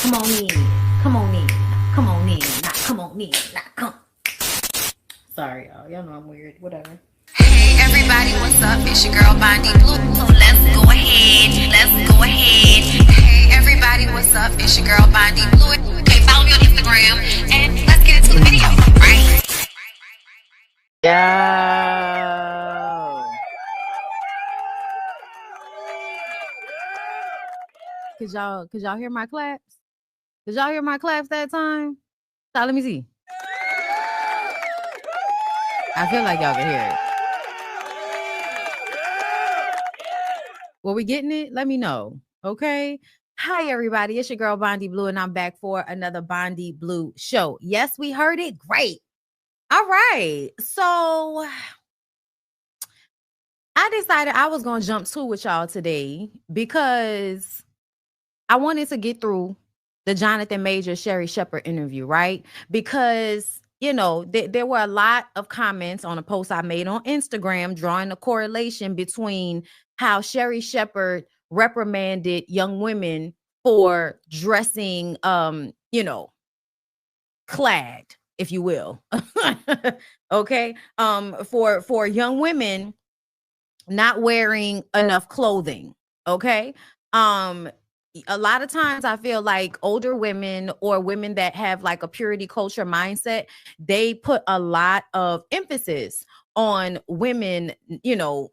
Come on in. Come on in. Come on in. Now come on in. Now come. Sorry, y'all. Y'all know I'm weird. Whatever. Hey everybody, what's up? It's your girl Bondi Blue. So let's go ahead. Let's go ahead. Hey everybody, what's up? It's your girl Bondi Blue. Okay, follow me on Instagram and let's get into the video, right? Yo. Could y'all hear my claps? Did y'all hear my claps that time? So let me see. I feel like y'all can hear it. Were we getting it? Let me know. Okay. Hi, everybody. It's your girl, Bondi Blue, and I'm back for another Bondi Blue show. Yes, we heard it. Great. All right. So I decided I was going to jump to with y'all today because I wanted to get through the Jonathan Major Sherri Sherpherd interview, right? Because, you know, there were a lot of comments on a post I made on Instagram drawing a correlation between how Sherri Sherpherd reprimanded young women for dressing, you know, clad, if you will. Okay. For young women not wearing enough clothing. Okay. A lot of times I feel like older women or women that have like a purity culture mindset, they put a lot of emphasis on women, you know,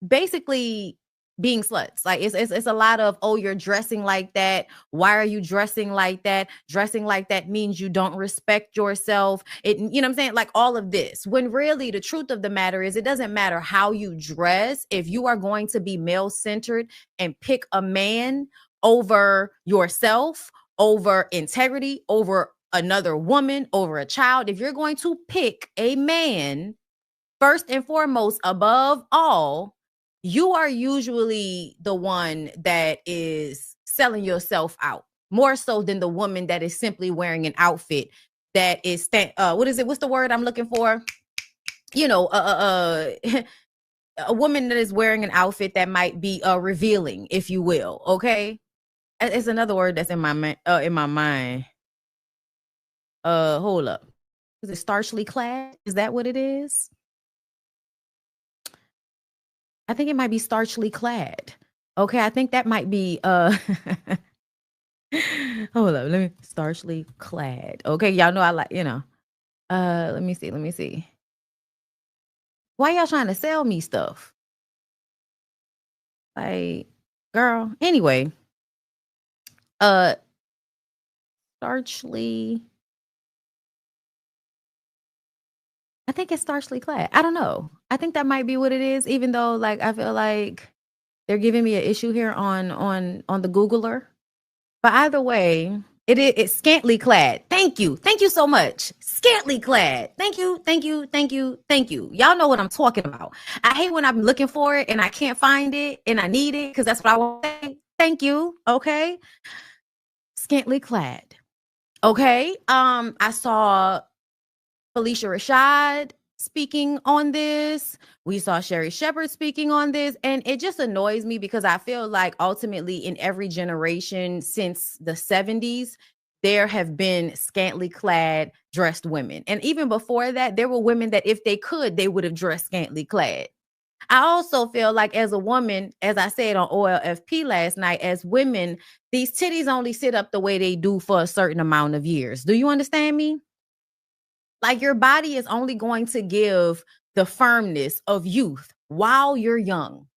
basically being sluts. Like it's a lot of, oh, you're dressing like that. Why are you dressing like that? Dressing like that means you don't respect yourself. It, you know what I'm saying? Like all of this. When really the truth of the matter is, it doesn't matter how you dress. If you are going to be male centered and pick a man over yourself, over integrity, over another woman, over a child, if you're going to pick a man first and foremost above all, you are usually the one that is selling yourself out more so than the woman that is simply wearing an outfit that is what is it? What's the word I'm looking for? You know, a woman that is wearing an outfit that might be revealing, if you will. Okay, it's another word that's in my mind. Hold up. Is it starchly clad? Is that what it is? I think it might be starchly clad. Okay, I think that might be hold up, let me starchly clad. Okay, y'all know I like, you know. Let me see. Why y'all trying to sell me stuff? Like, girl. Anyway, starchly. I think it's starchly clad. I don't know. I think that might be what it is, even though like I feel like they're giving me an issue here on the Googler. But either way, it's scantily clad. Thank you so much. Scantily clad. Thank you. Y'all know what I'm talking about. I hate when I'm looking for it and I can't find it and I need it because that's what I want to say. Thank you. Okay. Scantily clad. Okay. I saw Felicia Rashad speaking on this. We saw Sherri Sherpherd speaking on this, and it just annoys me because I feel like ultimately in every generation since the 70s, there have been scantily clad dressed women. And even before that, there were women that if they could, they would have dressed scantily clad. I also feel like as a woman, as I said on OLFP last night, as women, these titties only sit up the way they do for a certain amount of years. Do you understand me? Like your body is only going to give the firmness of youth while you're young.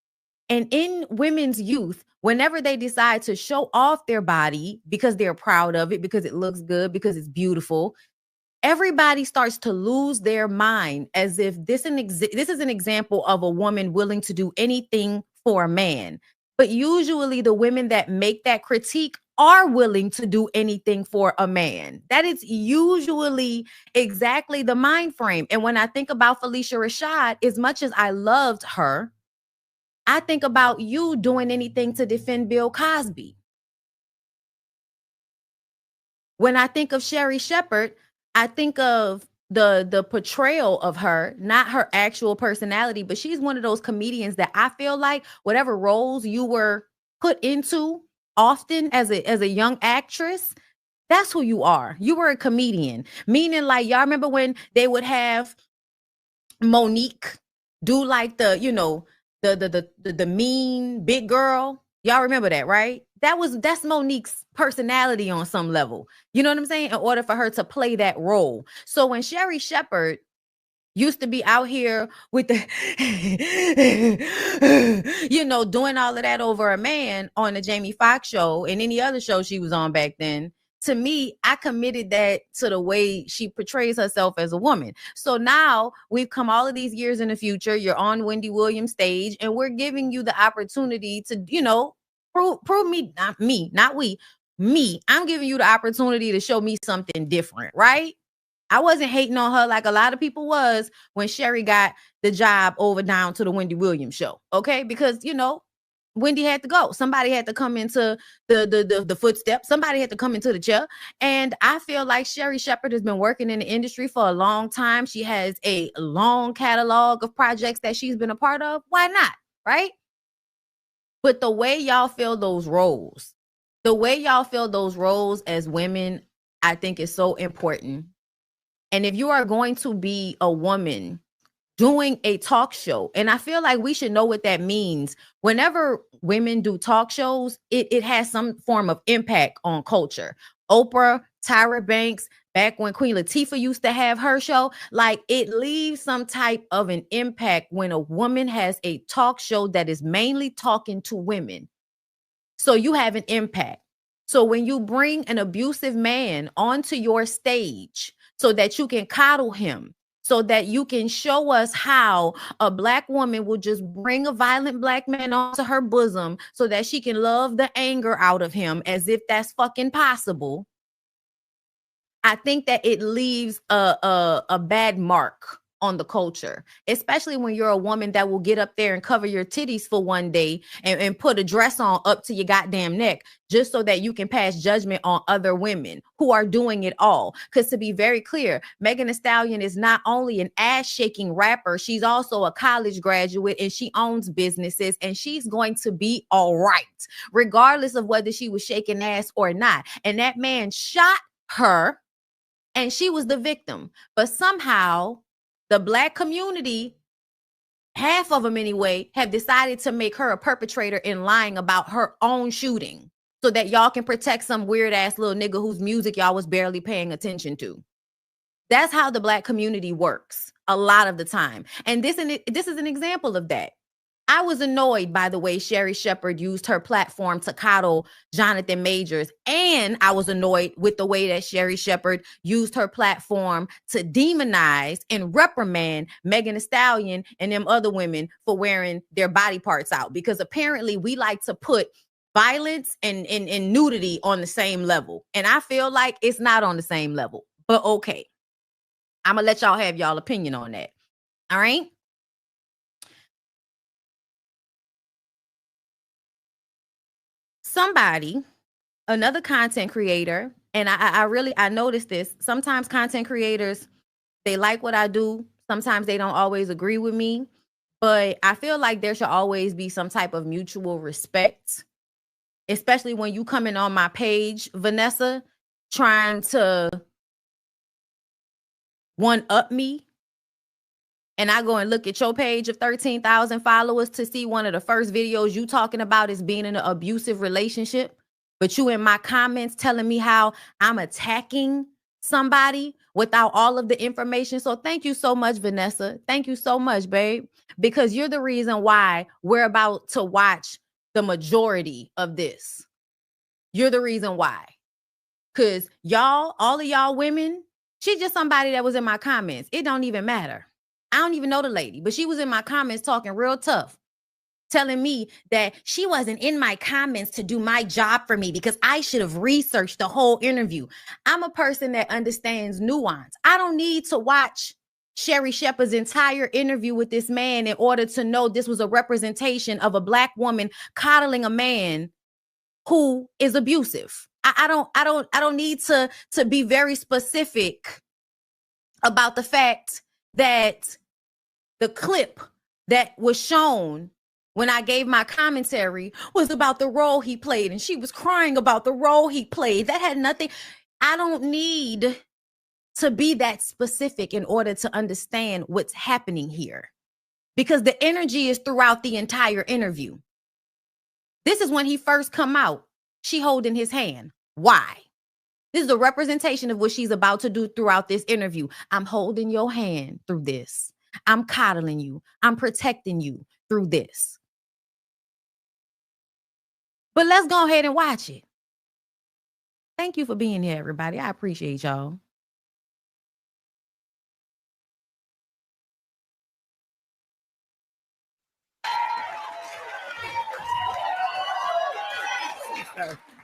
And in women's youth, whenever they decide to show off their body because they're proud of it, because it looks good, because it's beautiful, everybody starts to lose their mind as if this is an example of a woman willing to do anything for a man. But usually the women that make that critique are willing to do anything for a man. That is usually exactly the mind frame. And when I think about Felicia Rashad, as much as I loved her, I think about you doing anything to defend Bill Cosby. When I think of Sherri Sherpherd, I think of the portrayal of her, not her actual personality, but she's one of those comedians that I feel like whatever roles you were put into often as a young actress, That's who you are. You were a comedian. Meaning, like, y'all remember when they would have Monique do like the mean big girl? Y'all remember that, right? That's Monique's personality on some level. You know what I'm saying? In order for her to play that role. So when Sherri Shepherd used to be out here with the doing all of that over a man on the Jamie Foxx show and any other show she was on back then, to me, I committed that to the way she portrays herself as a woman. So now we've come all of these years in the future. You're on Wendy Williams' stage, and we're giving you the opportunity to, prove me, not we, me. I'm giving you the opportunity to show me something different, right? I wasn't hating on her like a lot of people was when Sherri got the job over down to the Wendy Williams show. Okay. Because, Wendy had to go. Somebody had to come into the footsteps. Somebody had to come into the chair. And I feel like Sherri Shepherd has been working in the industry for a long time. She has a long catalog of projects that she's been a part of. Why not? Right? But the way y'all fill those roles as women, I think is so important. And if you are going to be a woman doing a talk show, and I feel like we should know what that means. Whenever women do talk shows, it has some form of impact on culture. Oprah, Tyra Banks, back when Queen Latifah used to have her show, like it leaves some type of an impact when a woman has a talk show that is mainly talking to women. So you have an impact. So when you bring an abusive man onto your stage so that you can coddle him, so that you can show us how a Black woman will just bring a violent Black man onto her bosom so that she can love the anger out of him as if that's fucking possible, I think that it leaves a bad mark on the culture, especially when you're a woman that will get up there and cover your titties for one day and put a dress on up to your goddamn neck just so that you can pass judgment on other women who are doing it all. Because to be very clear, Megan Thee Stallion is not only an ass-shaking rapper, she's also a college graduate and she owns businesses and she's going to be all right, regardless of whether she was shaking ass or not. And that man shot her and she was the victim. But somehow the Black community, half of them anyway, have decided to make her a perpetrator in lying about her own shooting so that y'all can protect some weird ass little nigga whose music y'all was barely paying attention to. That's how the Black community works a lot of the time. And this is an example of that. I was annoyed by the way Sherri Shepherd used her platform to coddle Jonathan Majors. And I was annoyed with the way that Sherri Shepherd used her platform to demonize and reprimand Megan Thee Stallion and them other women for wearing their body parts out. Because apparently we like to put violence and nudity on the same level. And I feel like it's not on the same level. But okay. I'm going to let y'all have y'all opinion on that. All right? Somebody, another content creator, and I noticed this. Sometimes content creators, they like what I do. Sometimes they don't always agree with me, but I feel like there should always be some type of mutual respect, especially when you come in on my page, Vanessa, trying to one up me. And I go and look at your page of 13,000 followers to see one of the first videos you talking about is being in an abusive relationship. But you in my comments telling me how I'm attacking somebody without all of the information. So thank you so much, Vanessa. Thank you so much, babe. Because you're the reason why we're about to watch the majority of this. You're the reason why. Because y'all, all of y'all women, she's just somebody that was in my comments. It don't even matter. I don't even know the lady, but she was in my comments talking real tough, telling me that she wasn't in my comments to do my job for me because I should have researched the whole interview. I'm a person that understands nuance. I don't need to watch Sherri Shepherd's entire interview with this man in order to know this was a representation of a Black woman coddling a man who is abusive. I don't need to be very specific about the fact that the clip that was shown when I gave my commentary was about the role he played, and she was crying about the role he played. That had nothing. I don't need to be that specific in order to understand what's happening here, because the energy is throughout the entire interview. This is when he first come out. She holding his hand. Why? This is a representation of what she's about to do throughout this interview. I'm holding your hand through this. I'm coddling you. I'm protecting you through this. But let's go ahead and watch it. Thank you for being here, everybody. I appreciate y'all.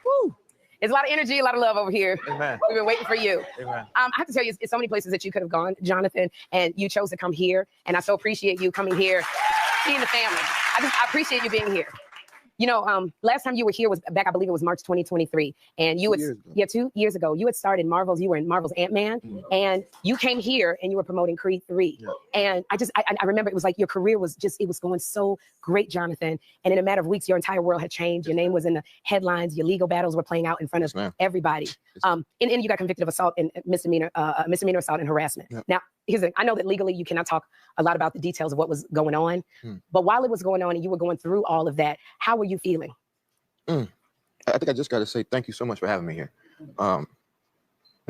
Woo. There's a lot of energy, a lot of love over here. Amen. We've been waiting for you. Amen. I have to tell you, it's so many places that you could have gone, Jonathan, and you chose to come here. And I so appreciate you coming here, seeing the family. I appreciate you being here. You know, last time you were here was back, I believe it was March 2023. And you 2 years ago, you had started Marvel's, you were in Marvel's Ant-Man. Mm-hmm. And you came here and you were promoting Creed 3. Yeah. And I remember it was like your career was just, it was going so great, Jonathan. And in a matter of weeks, your entire world had changed. Your name was in the headlines. Your legal battles were playing out in front of everybody. And you got convicted of assault and misdemeanor assault and harassment. Yeah. Now, here's the thing. I know that legally you cannot talk a lot about the details of what was going on, but while it was going on and you were going through all of that, how were you feeling? I think I just got to say thank you so much for having me here. And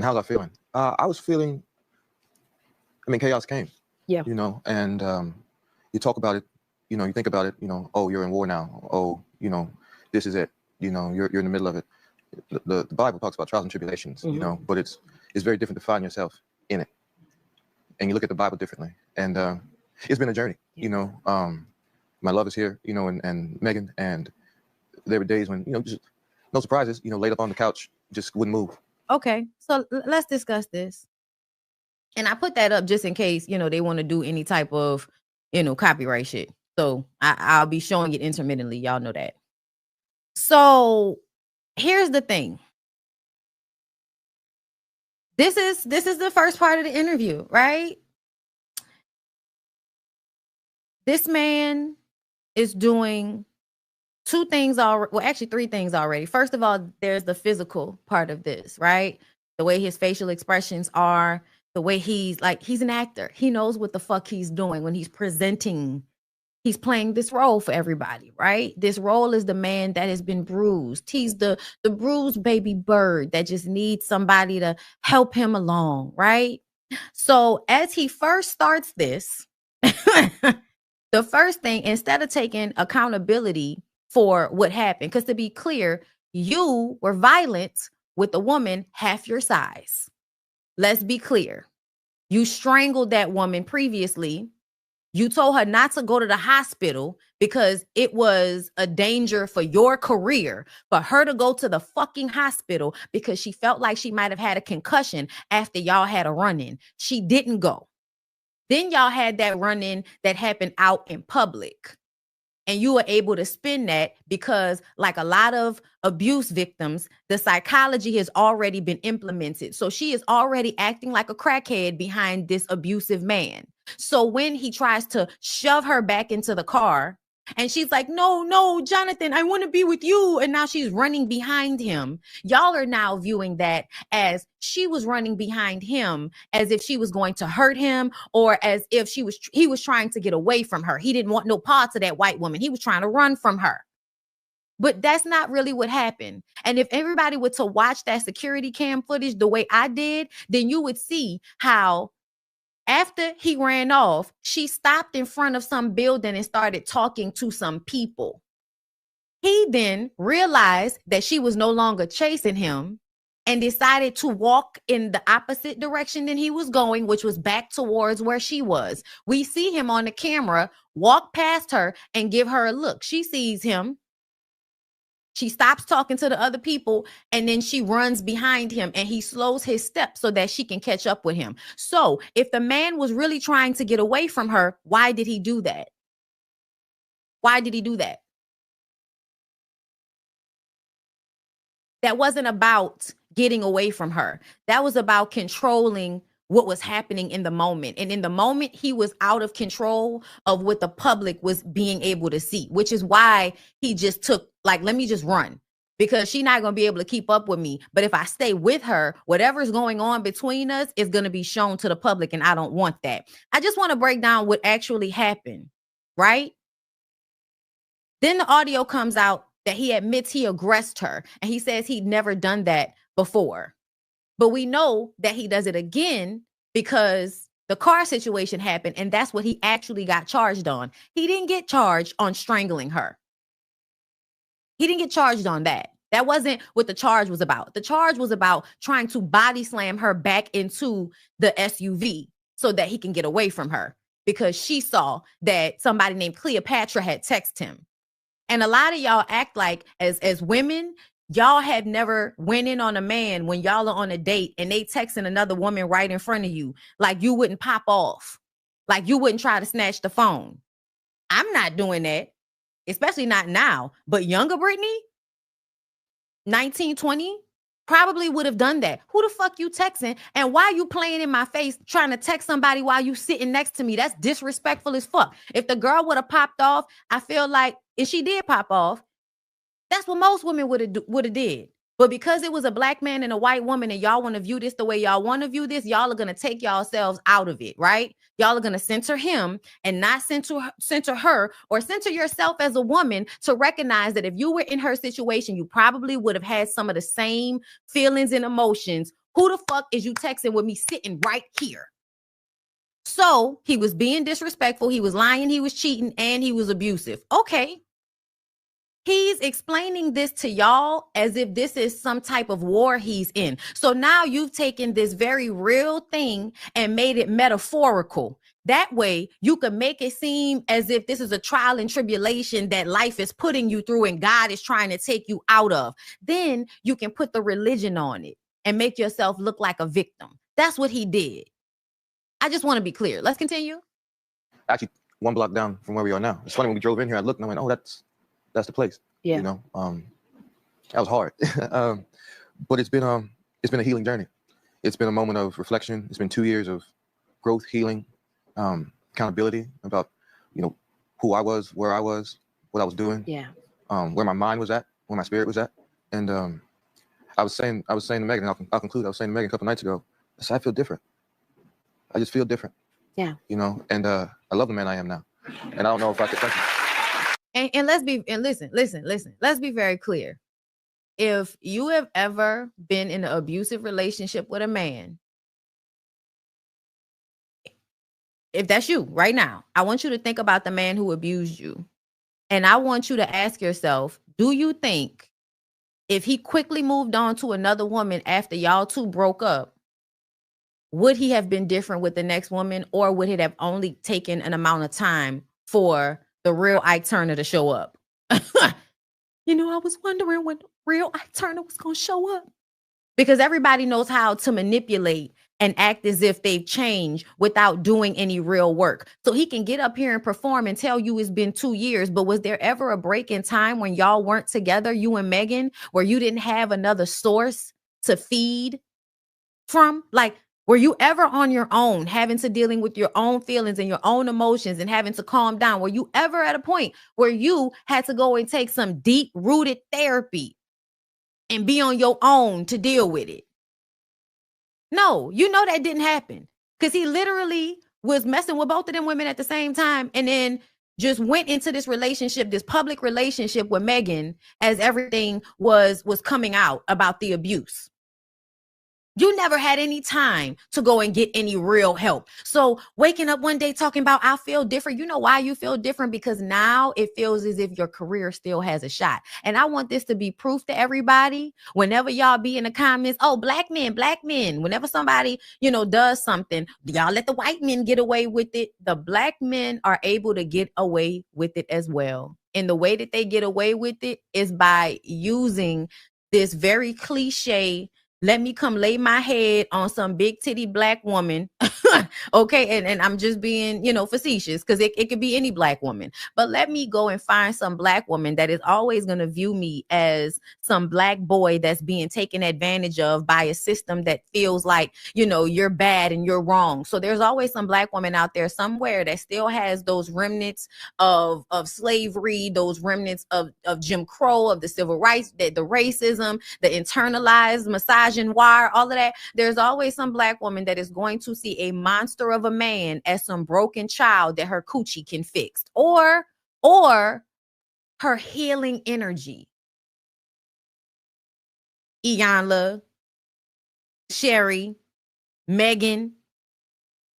how's I feeling? I was feeling, chaos came. Yeah. You know, and you talk about it, you know, you think about it, you know, oh, you're in war now. Oh, you know, this is it. You know, you're in the middle of it. The Bible talks about trials and tribulations, you know, but it's very different to find yourself in it. And you look at the Bible differently. And it's been a journey, you know. My love is here, you know, and Megan. And there were days when, you know, just no surprises, you know, laid up on the couch, just wouldn't move. Okay, so let's discuss this. And I put that up just in case, you know, they want to do any type of, you know, copyright shit. So I'll be showing it intermittently. Y'all know that. So here's the thing. This is the first part of the interview, right? This man is doing two things already. Well, actually, three things already. First of all, there's the physical part of this, right? The way his facial expressions are, the way he's an actor. He knows what the fuck he's doing when he's presenting. He's playing this role for everybody, right? This role is the man that has been bruised. He's the bruised baby bird that just needs somebody to help him along, right? So as he first starts this, the first thing, instead of taking accountability for what happened, because to be clear, you were violent with a woman half your size. Let's be clear. You strangled that woman previously. You told her not to go to the hospital because it was a danger for your career, for her to go to the fucking hospital because she felt like she might have had a concussion after y'all had a run-in. She didn't go. Then y'all had that run-in that happened out in public. And you were able to spin that because, like a lot of abuse victims, the psychology has already been implemented. So she is already acting like a crackhead behind this abusive man. So when he tries to shove her back into the car and she's like, no, Jonathan, I want to be with you. And now she's running behind him. Y'all are now viewing that as she was running behind him, as if she was going to hurt him, or as if he was trying to get away from her. He didn't want no parts of that white woman. He was trying to run from her. But that's not really what happened. And if everybody were to watch that security cam footage the way I did, then you would see how after he ran off, she stopped in front of some building and started talking to some people. He then realized that she was no longer chasing him and decided to walk in the opposite direction than he was going, which was back towards where she was. We see him on the camera walk past her and give her a look. She sees him. She stops talking to the other people, and then she runs behind him, and he slows his steps so that she can catch up with him. So if the man was really trying to get away from her, why did he do that? Why did he do that? That wasn't about getting away from her. That was about controlling what was happening in the moment. And in the moment, he was out of control of what the public was being able to see, which is why he just took, like, let me just run. because she's not going to be able to keep up with me. But if I stay with her, whatever's going on between us is going to be shown to the public, and I don't want that. I just want to break down what actually happened, right? Then the audio comes out that he admits he aggressed her, and he says he'd never done that before. But we know that he does it again because the car situation happened, and that's what he actually got charged on. He didn't get charged on strangling her. He didn't get charged on that. That wasn't what the charge was about. The charge was about trying to body slam her back into the SUV so that he can get away from her, because she saw that somebody named Cleopatra had texted him. And a lot of y'all act like as women, y'all had never went in on a man when y'all are on a date and they texting another woman right in front of you. Like you wouldn't pop off. Like you wouldn't try to snatch the phone. I'm not doing that. Especially not now, but younger Brittany, 19, 20, probably would have done that. Who the fuck you texting? And why you playing in my face trying to text somebody while you sitting next to me? That's disrespectful as fuck. If the girl would have popped off, I feel like if she did pop off, that's what most women would have did. But because it was a black man and a white woman and y'all want to view this the way y'all want to view this, y'all are going to take yourselves out of it, right? Y'all are going to censor him and not censor her, or censor yourself as a woman to recognize that if you were in her situation, you probably would have had some of the same feelings and emotions. Who the fuck is you texting with me sitting right here? So he was being disrespectful. He was lying. He was cheating, and he was abusive. Okay. He's explaining this to y'all as if this is some type of war he's in. So now you've taken this very real thing and made it metaphorical. That way you can make it seem as if this is a trial and tribulation that life is putting you through and God is trying to take you out of. Then you can put the religion on it and make yourself look like a victim. That's what he did. I just want to be clear. Let's continue. Actually, one block down from where we are now. It's funny, when we drove in here, I looked and I went, oh, that's the place. Yeah. You know, that was hard. But it's been a healing journey. It's been a moment of reflection. It's been 2 years of growth, healing, accountability about, you know, who I was, where I was, what I was doing. Yeah. Where my mind was at, where my spirit was at. And I was saying to Megan, I'll conclude, I was saying to Megan a couple nights ago, I said, I feel different. I just feel different. Yeah. You know, and I love the man I am now. And I don't know if I could thank you. And listen, let's be very clear. If you have ever been in an abusive relationship with a man, if that's you right now, I want you to think about the man who abused you. And I want you to ask yourself, do you think if he quickly moved on to another woman after y'all two broke up, would he have been different with the next woman, or would it have only taken an amount of time for the real Ike Turner to show up? You know, I was wondering when real Ike Turner was going to show up. Because everybody knows how to manipulate and act as if they've changed without doing any real work. So he can get up here and perform and tell you it's been 2 years. But was there ever a break in time when y'all weren't together, you and Megan, where you didn't have another source to feed from? Like, were you ever on your own, having to dealing with your own feelings and your own emotions and having to calm down? Were you ever at a point where you had to go and take some deep-rooted therapy and be on your own to deal with it? No, you know that didn't happen, because he literally was messing with both of them women at the same time, and then just went into this relationship, this public relationship with Megan, as everything was coming out about the abuse. You never had any time to go and get any real help. So waking up one day talking about, I feel different. You know why you feel different? Because now it feels as if your career still has a shot. And I want this to be proof to everybody. Whenever y'all be in the comments, oh, black men, whenever somebody, you know, does something, y'all let the white men get away with it. The black men are able to get away with it as well. And the way that they get away with it is by using this very cliche Let me come lay my head on some big titty black woman. Okay. And I'm just being, facetious, because it could be any black woman. But let me go and find some black woman that is always going to view me as some black boy that's being taken advantage of by a system that feels like, you're bad and you're wrong. So there's always some black woman out there somewhere that still has those remnants of slavery, those remnants of Jim Crow, of the civil rights, the racism, the internalized misogynoir, all of that. There's always some black woman that is going to see a monster of a man as some broken child that her coochie can fix, or her healing energy. Iyanla, Sherri, Megan.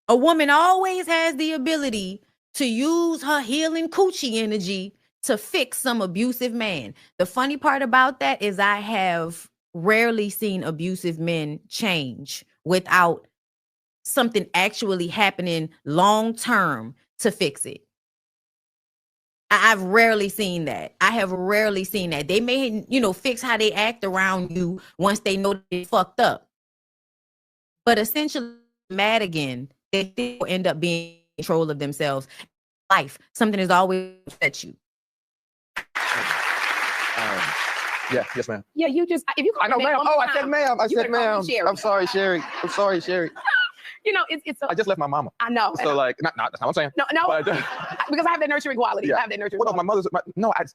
A woman always has the ability to use her healing coochie energy to fix some abusive man. The funny part about that is I have rarely seen abusive men change without something actually happening long term to fix it. I've rarely seen that. I have rarely seen that. They may, fix how they act around you once they know they fucked up. But essentially, mad again, they still end up being in control of themselves. Life, something is always at you. Yes, ma'am. Yeah, you just, if you call I know, ma'am. Oh, I said ma'am. I said ma'am. I'm sorry, Sherri. I'm sorry, Sherri. It's. I just left my mama. I know. So like, not that's not what I'm saying. No, But, because I have that nurturing quality. Yeah. I have that nurturing. Well, no, my mother's.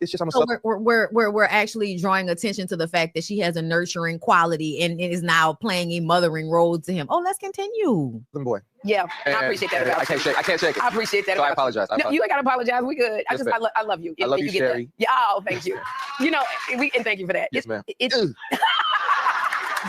It's just I'm a. So we're actually drawing attention to the fact that she has a nurturing quality and is now playing a mothering role to him. Oh, let's continue. Boy. Yeah, I appreciate that. I can't shake it. I appreciate that. So I apologize. No, you ain't gotta apologize. We good. Yes, I love you. I love you, Sherri. Yeah. Oh, thank you. And thank you for that. Yes, ma'am.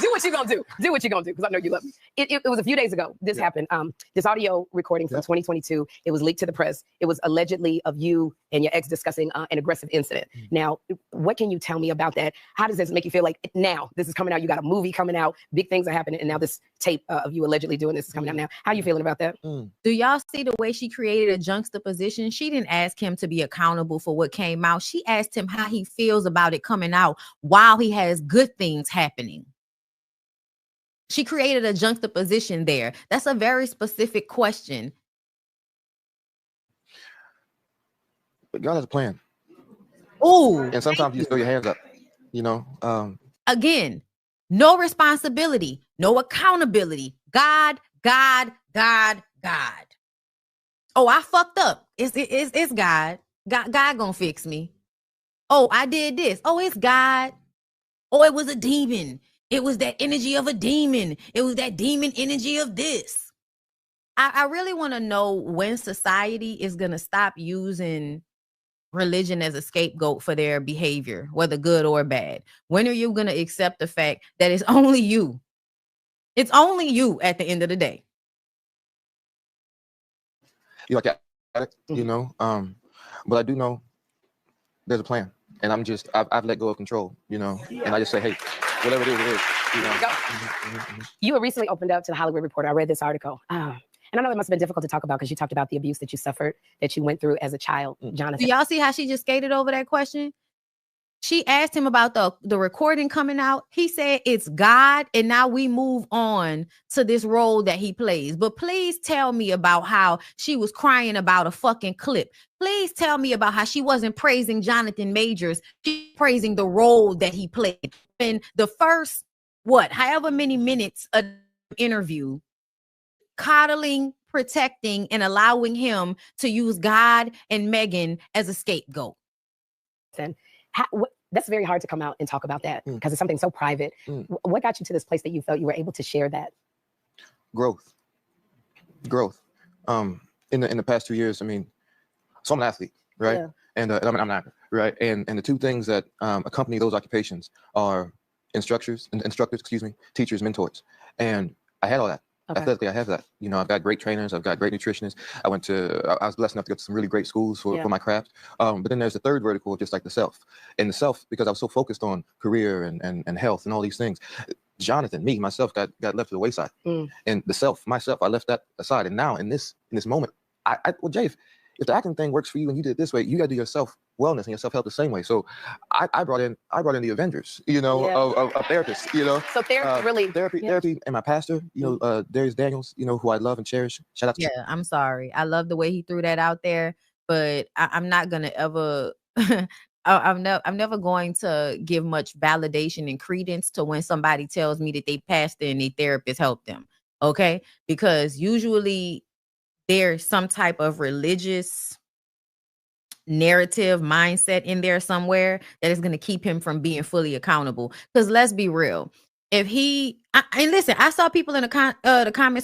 Do what you're gonna do. Do what you're gonna do, because I know you love me. It was a few days ago. This happened. This audio recording from 2022. It was leaked to the press. It was allegedly of you and your ex discussing an aggressive incident. Now, what can you tell me about that? How does this make you feel? Like now this is coming out? You got a movie coming out. Big things are happening, and now this tape of you allegedly doing this is coming out now. How are you feeling about that? Do y'all see the way she created a juxtaposition? She didn't ask him to be accountable for what came out. She asked him how he feels about it coming out while he has good things happening. She created a juxtaposition there. That's a very specific question. But God has a plan. Oh, and sometimes you throw your hands up. Again, no responsibility, no accountability. God. Oh, I fucked up. It's God. God gonna fix me. Oh, I did this. Oh, it's God. Oh, it was a demon. It was that energy of a demon. It was that demon energy of this. I really want to know when society is going to stop using religion as a scapegoat for their behavior, whether good or bad. When are you going to accept the fact that it's only you? It's only you at the end of the day. You like that, but I do know there's a plan, and I've let go of control, and I just say, hey, whatever it is, You were recently opened up to the Hollywood Reporter. I read this article. And I know it must have been difficult to talk about because you talked about the abuse that you suffered, that you went through as a child, Jonathan. Do y'all see how she just skated over that question? She asked him about the recording coming out. He said it's God, and now we move on to this role that he plays. But please tell me about how she was crying about a fucking clip. Please tell me about how she wasn't praising Jonathan Majors. She's praising the role that he played. In the first, however many minutes of interview, coddling, protecting, and allowing him to use God and Megan as a scapegoat. That's very hard to come out and talk about that because it's something so private. What got you to this place that you felt you were able to share that? Growth. In the past 2 years, so I'm an athlete, right? Yeah. And I'm an actor, right? And the two things that accompany those occupations are instructors, teachers, mentors. And I had all that. Okay. Athletically, I have that. I've got great trainers. I've got great nutritionists. I was blessed enough to go to some really great schools for my craft. But then there's the third vertical, just like the self. And the self, because I was so focused on career and health and all these things, Jonathan, myself, got left to the wayside. And the self, myself, I left that aside. And now in this moment, well, Jay, if the acting thing works for you and you did it this way, you got to do yourself wellness and your self-help the same way. So I brought in the Avengers, you know, of therapists, you know. So therapy really therapy and my pastor, you know, Darius Daniels, you know, who I love and cherish. Shout out to I'm sorry. I love the way he threw that out there, but I'm not gonna ever I'm never going to give much validation and credence to when somebody tells me that they pastor and their therapist helped them. Okay. Because usually there's some type of religious narrative mindset in there somewhere that is going to keep him from being fully accountable. Because let's be real, if and listen, I saw people in the comments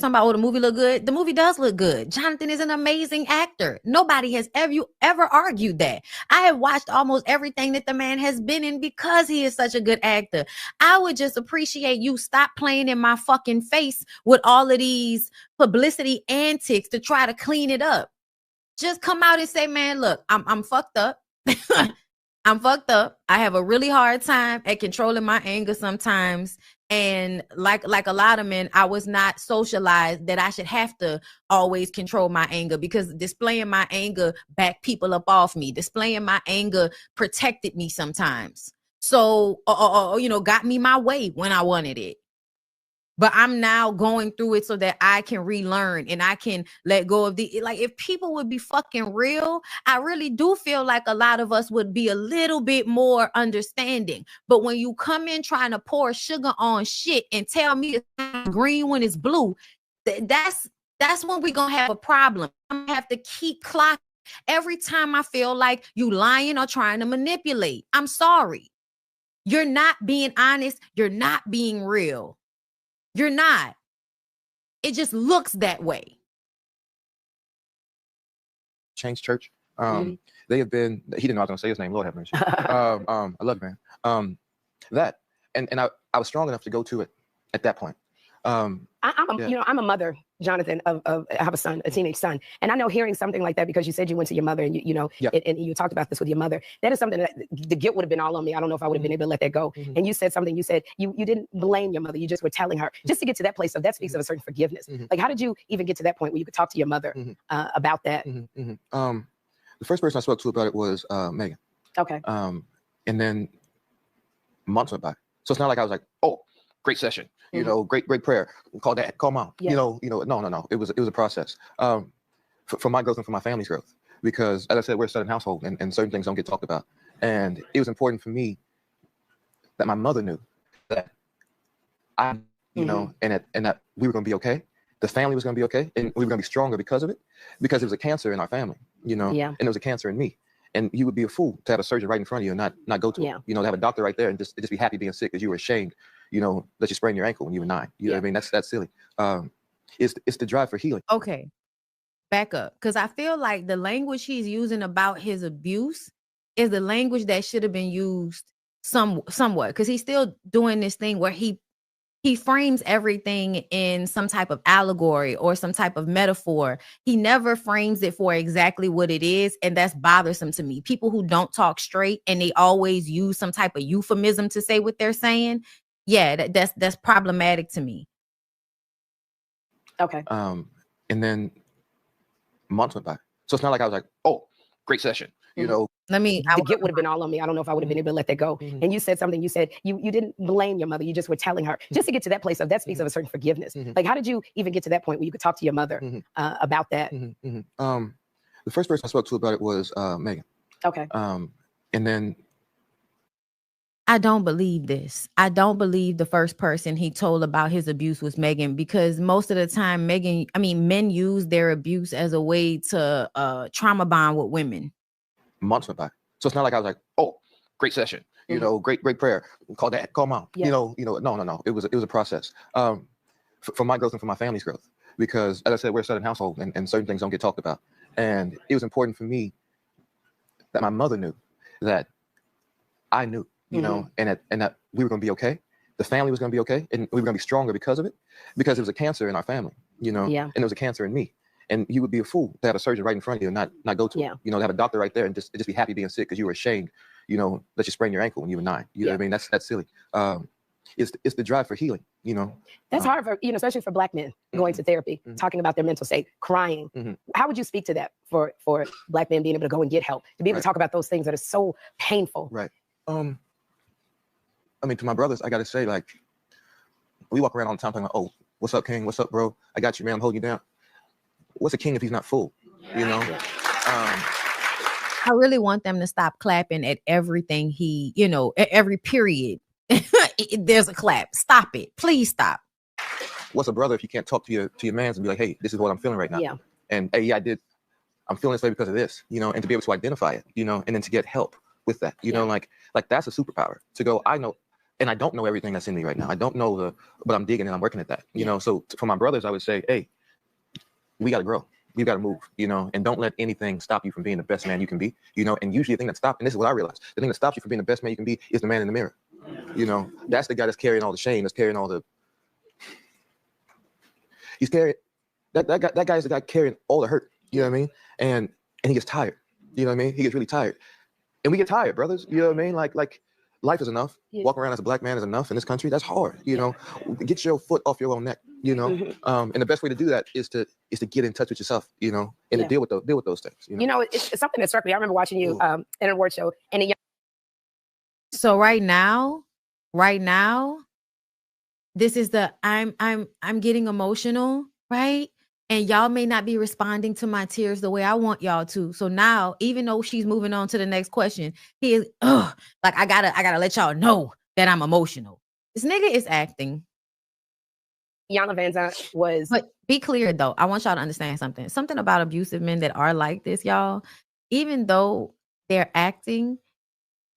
talking about, oh, the movie look good. The movie does look good. Jonathan is an amazing actor. Nobody has ever argued that. I have watched almost everything that the man has been in because he is such a good actor. I would just appreciate you stop playing in my fucking face with all of these publicity antics to try to clean it up. Just come out and say, man, look, I'm fucked up. I'm fucked up. I have a really hard time at controlling my anger sometimes. And like a lot of men, I was not socialized that I should have to always control my anger, because displaying my anger backed people up off me. Displaying my anger protected me sometimes. So, you know, got me my way when I wanted it. But I'm now going through it so that I can relearn and I can let go of like, if people would be fucking real, I really do feel like a lot of us would be a little bit more understanding. But when you come in trying to pour sugar on shit and tell me it's green when it's blue, that's when we're going to have a problem. I'm going to have to keep clocking every time I feel like you lying or trying to manipulate. I'm sorry. You're not being honest. You're not being real. You're not. It just looks that way. Change Church. They have been, he didn't know I was going to say his name, Lord have mercy. I love you, man. That, and I was strong enough to go to it at that point. I'm a mother, Jonathan, I have a son, a teenage son. And I know hearing something like that, because you said you went to your mother and and you talked about this with your mother, that is something that the guilt would have been all on me. I don't know if I would have been able to let that go. And you said something, you said you didn't blame your mother. You just were telling her, just to get to that place. So that speaks of a certain forgiveness. Like, how did you even get to that point where you could talk to your mother about that? The first person I spoke to about it was Megan. Okay. And then months went by. So it's not like I was like, oh, great session. You know, great prayer. Call dad, call mom. Yeah. No. It was a process for my growth and for my family's growth. Because as I said, we're a Southern household, and certain things don't get talked about. And it was important for me that my mother knew that I, know, and that we were going to be okay. The family was going to be okay, and we were going to be stronger because of it. Because there was a cancer in our family, and there was a cancer in me. And you would be a fool to have a surgeon right in front of you and not go to it. To have a doctor right there and just be happy being sick because you were ashamed, that you sprained your ankle when you were 9. You know what I mean? That's silly. It's the drive for healing. Okay. Back up. Because I feel like the language he's using about his abuse is the language that should have been used somewhat. Because he's still doing this thing where he frames everything in some type of allegory or some type of metaphor. He never frames it for exactly what it is. And that's bothersome to me. People who don't talk straight and they always use some type of euphemism to say what they're saying. Yeah, that's problematic to me. Okay. And then months went by. So it's not like I was like, oh, great session. The guilt would have been all on me. I don't know if I would have been able to let that go. And you said something, you said you didn't blame your mother. You just were telling her, just to get to that place. So that speaks of a certain forgiveness. Like, how did you even get to that point where you could talk to your mother about that? The first person I spoke to about it was Megan. Okay. And then I don't believe this. I don't believe the first person he told about his abuse was Megan, because most of the time men use their abuse as a way to trauma bond with women. Months went by. So it's not like I was like, oh, great session. Great prayer. Call dad, call mom. Yeah. No. It was a process for my growth and for my family's growth. Because as I said, we're a Southern household, and certain things don't get talked about. And it was important for me that my mother knew that I knew, and that we were going to be okay. The family was going to be okay, and we were going to be stronger because of it. Because there was a cancer in our family, and there was a cancer in me. And you would be a fool to have a surgeon right in front of you and not go to it. To have a doctor right there and just be happy being sick because you were ashamed, that you sprained your ankle when you were 9. You know what I mean? That's silly. it's the drive for healing, you know. That's hard for, you know, especially for Black men going to therapy, talking about their mental state, crying. How would you speak to that for Black men being able to go and get help, to be able to talk about those things that are so painful? Right. I mean, to my brothers, I got to say, like, we walk around all the time talking about, oh, what's up, King? What's up, bro? I got you, man. I'm holding you down. What's a king if he's not full? You know? I really want them to stop clapping at everything he, you know, at every period. There's a clap. Stop it. Please stop. What's a brother if you can't talk to your mans and be like, hey, this is what I'm feeling right now. Yeah. And hey, I'm feeling this way because of this, you know, and to be able to identify it, you know, and then to get help with that, you know, like that's a superpower to go, I know, and I don't know everything that's in me right now. I don't know but I'm digging and I'm working at that, you know? So for my brothers, I would say, hey, we got to grow. We got to move, you know, and don't let anything stop you from being the best man you can be, you know, and usually the thing that stops, and this is what I realized, the thing that stops you from being the best man you can be is the man in the mirror. You know, that's the guy that's carrying all the shame, that's carrying all the, he's carrying, that guy is the guy carrying all the hurt, you know what I mean? And he gets tired, you know what I mean? He gets really tired. And we get tired, brothers, you know what I mean? Like life is enough. Walking around as a Black man is enough in this country. That's hard, you know? Get your foot off your own neck, you know? And the best way to do that is to get in touch with yourself, you know, and to deal with those things. You know, it's something that struck me. I remember watching you in an award show, and so right now, this is the I'm getting emotional, right? And y'all may not be responding to my tears the way I want y'all to. So now, even though she's moving on to the next question, he is like, I gotta let y'all know that I'm emotional. This nigga is acting. Iyanla Vanzant was. But be clear though, I want y'all to understand something. Something about abusive men that are like this, y'all. Even though they're acting,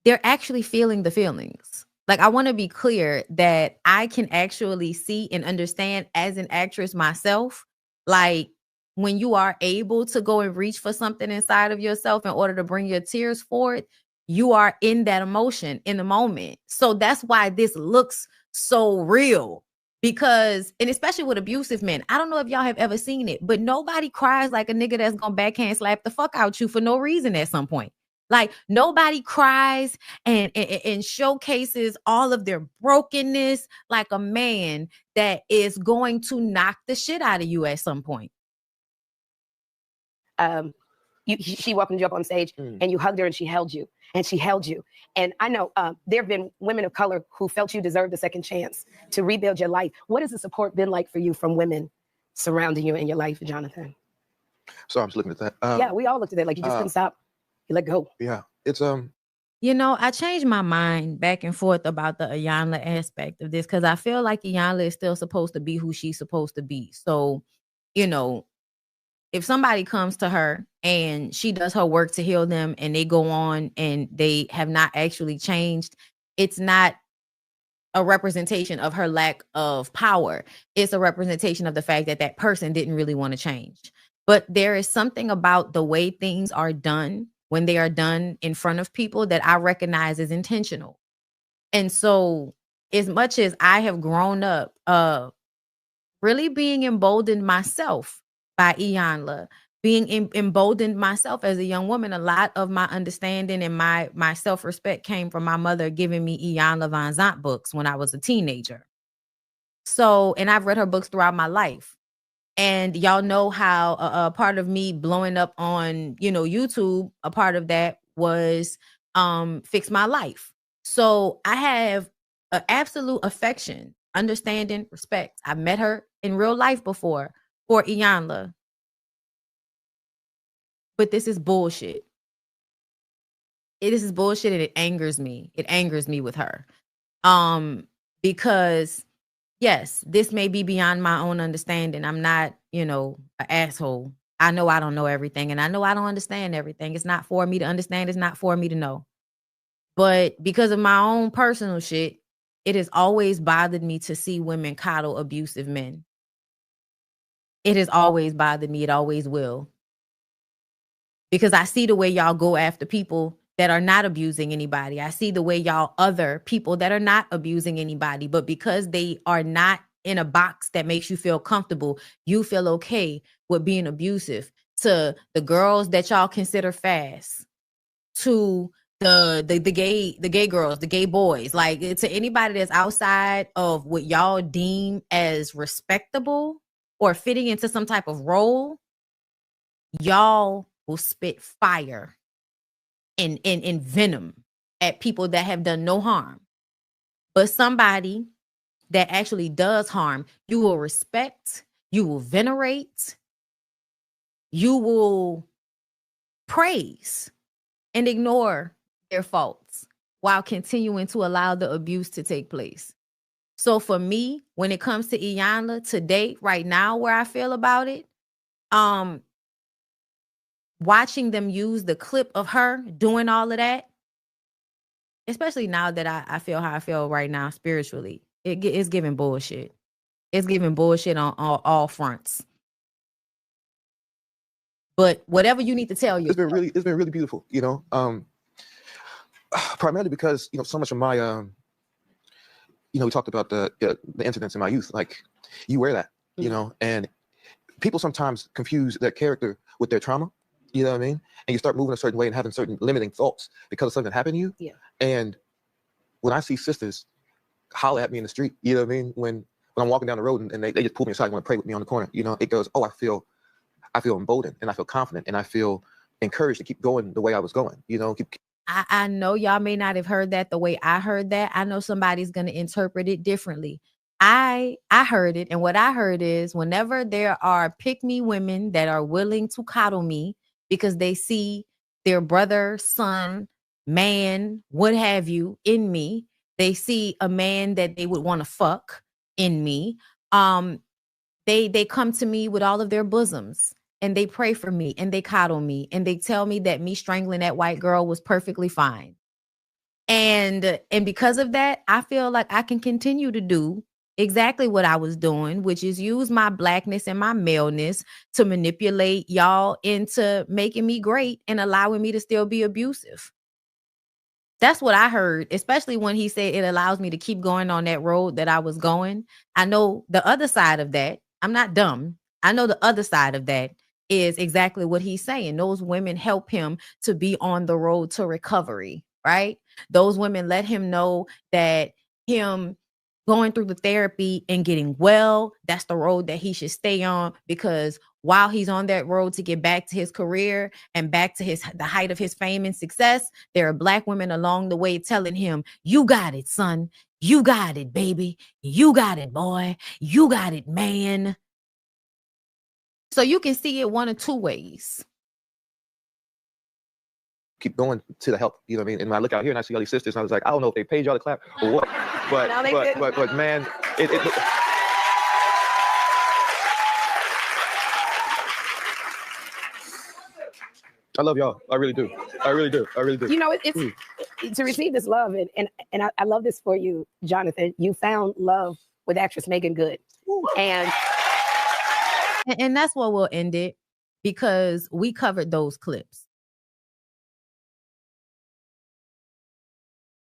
they're actually feeling the feelings. Like, I want to be clear that I can actually see and understand as an actress myself, like when you are able to go and reach for something inside of yourself in order to bring your tears forward, you are in that emotion in the moment. So that's why this looks so real. Because, and especially with abusive men, I don't know if y'all have ever seen it, but nobody cries like a nigga that's gonna backhand slap the fuck out you for no reason at some point. Like, nobody cries and showcases all of their brokenness like a man that is going to knock the shit out of you at some point. She welcomed you up on stage and you hugged her and she held you. And I know there have been women of color who felt you deserved a second chance to rebuild your life. What has the support been like for you from women surrounding you in your life, Jonathan? So I'm just looking at that. Yeah, we all looked at that. Like, you just couldn't stop. You let go. Yeah, it's You know, I changed my mind back and forth about the Iyanla aspect of this because I feel like Iyanla is still supposed to be who she's supposed to be. So, you know, if somebody comes to her and she does her work to heal them and they go on and they have not actually changed, it's not a representation of her lack of power. It's a representation of the fact that that person didn't really want to change. But there is something about the way things are done when they are done in front of people that I recognize as intentional. And so as much as I have grown up really being emboldened myself by Iyanla, being emboldened myself as a young woman, a lot of my understanding and my self-respect came from my mother giving me Iyanla Vanzant books when I was a teenager. So, and I've read her books throughout my life. And y'all know how a part of me blowing up on, you know, YouTube, a part of that was Fix My Life. So I have an absolute affection, understanding, respect. I met her in real life before for Iyanla. But this is bullshit. This is bullshit and it angers me. It angers me with her. Because yes, this may be beyond my own understanding. I'm not, you know, an asshole. I know I don't know everything and I know I don't understand everything. It's not for me to understand. It's not for me to know. But because of my own personal shit, it has always bothered me to see women coddle abusive men. It has always bothered me. It always will. Because I see the way y'all go after people that are not abusing anybody. I see the way y'all other people that are not abusing anybody. But because they are not in a box that makes you feel comfortable, you feel okay with being abusive to the girls that y'all consider fast, to the gay girls, the gay boys, like to anybody that's outside of what y'all deem as respectable or fitting into some type of role, y'all will spit fire and venom at people that have done no harm. But somebody that actually does harm, you will respect, you will venerate, you will praise and ignore their faults while continuing to allow the abuse to take place. So for me, when it comes to Iyanla today, right now, where I feel about it, watching them use the clip of her doing all of that, especially now that I feel how I feel right now spiritually, it's giving bullshit. It's giving bullshit on all fronts. But whatever you need to tell you, it's been really beautiful, you know. Primarily because, you know, so much of my you know, we talked about the incidents in my youth. Like, you wear that, you know, and people sometimes confuse their character with their trauma. You know what I mean? And you start moving a certain way and having certain limiting thoughts because of something that happened to you. Yeah. And when I see sisters holler at me in the street, you know what I mean? When I'm walking down the road and they just pull me aside and want to pray with me on the corner, you know, it goes, oh, I feel emboldened and I feel confident and I feel encouraged to keep going the way I was going, you know. I know y'all may not have heard that the way I heard that. I know somebody's going to interpret it differently. I heard it, and what I heard is whenever there are pick-me women that are willing to coddle me because they see their brother, son, man, what have you in me, they see a man that they would want to fuck in me, they come to me with all of their bosoms. And they pray for me and they coddle me and they tell me that me strangling that white girl was perfectly fine. And because of that, I feel like I can continue to do exactly what I was doing, which is use my blackness and my maleness to manipulate y'all into making me great and allowing me to still be abusive. That's what I heard, especially when he said it allows me to keep going on that road that I was going. I know the other side of that. I'm not dumb. I know the other side of that is exactly what he's saying. Those women help him to be on the road to recovery, right? Those women let him know that him going through the therapy and getting well, that's the road that he should stay on, because while he's on that road to get back to his career and back to the height of his fame and success, there are Black women along the way telling him, you got it, son. You got it, baby. You got it, boy. You got it, man. So you can see it one of two ways. Keep going to the help, you know what I mean? And when I look out here and I see all these sisters, I was like, I don't know if they paid y'all to clap or what, but man, I love y'all. I really do. I really do. You know, it's to receive this love, and I love this for you, Jonathan. You found love with actress Megan Good, and that's what we'll end it, because we covered those clips.